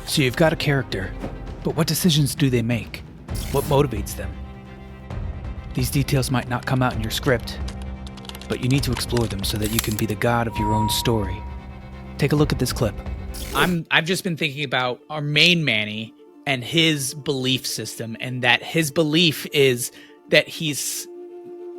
So you've got a character, but what decisions do they make? What motivates them? These details might not come out in your script, but you need to explore them so that you can be the god of your own story. Take a look at this clip. I've just been thinking about our main Manny and his belief system, and that his belief is that he's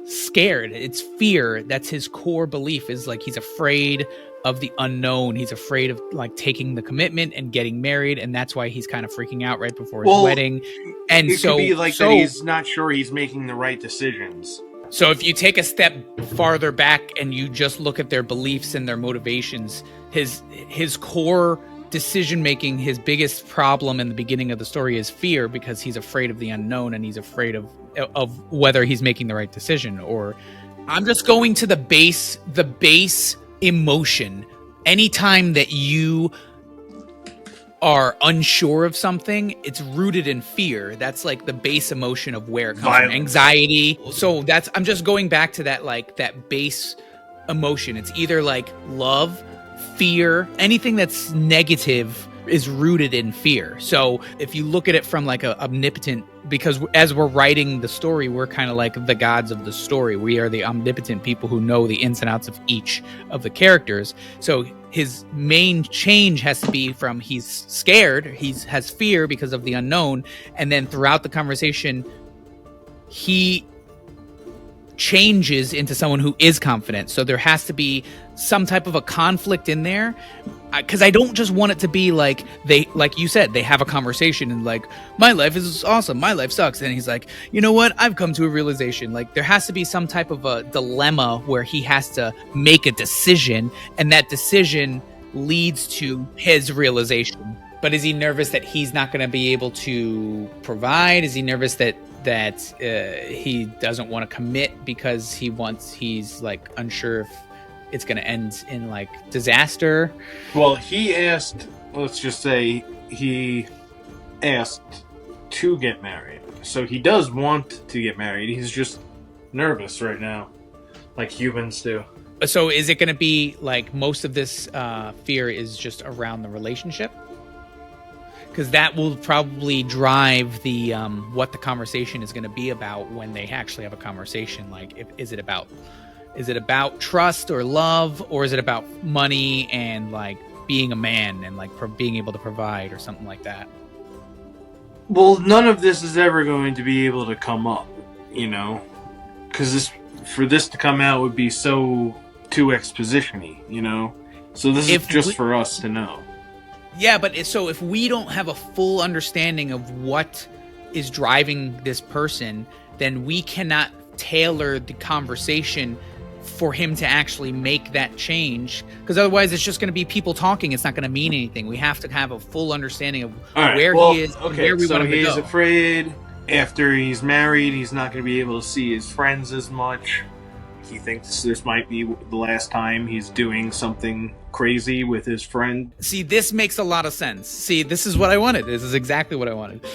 scared. It's fear. That's his core belief, is like he's afraid of the unknown. He's afraid of like taking the commitment and getting married, and that's why he's kind of freaking out right before his wedding. And it could be like that he's not sure he's making the right decisions. So if you take a step farther back and you just look at their beliefs and their motivations, his core decision making, his biggest problem in the beginning of the story is fear, because he's afraid of the unknown and he's afraid of whether he's making the right decision. Or I'm just going to the base emotion. Anytime that you are unsure of something, it's rooted in fear. That's like the base emotion of where it comes from. Anxiety. So I'm just going back to that, like that base emotion. It's either like love, fear, anything that's negative is rooted in fear. So if you look at it from like a omnipotent, because as we're writing the story, we're kind of like the gods of the story. We are the omnipotent people who know the ins and outs of each of the characters. So his main change has to be from he's scared, has fear because of the unknown, and then throughout the conversation, he changes into someone who is confident. So there has to be some type of a conflict in there, because I don't just want it to be like like you said, they have a conversation and like, my life is awesome, my life sucks, and he's like, you know what, I've come to a realization. Like there has to be some type of a dilemma where he has to make a decision, and that decision leads to his realization. But is he nervous that he's not going to be able to provide? Is he nervous that he doesn't want to commit because he's like unsure if it's going to end in like disaster? Well, let's just say he asked to get married. So he does want to get married. He's just nervous right now, like humans do. So is it going to be like most of this fear is just around the relationship? Because that will probably drive the what the conversation is going to be about when they actually have a conversation. Like, is it about trust or love, or is it about money and like being a man and like being able to provide or something like that? Well, none of this is ever going to be able to come up, you know, because for this to come out would be so too exposition-y, you know. So this is just for us to know. Yeah, but so if we don't have a full understanding of what is driving this person, then we cannot tailor the conversation for him to actually make that change, because otherwise it's just going to be people talking. It's not going to mean anything. We have to have a full understanding of where he is, and where we want him to go. So he's afraid after he's married, he's not going to be able to see his friends as much. He thinks this might be the last time he's doing something crazy with his friend. See, this makes a lot of sense. See, this is what I wanted. This is exactly what I wanted.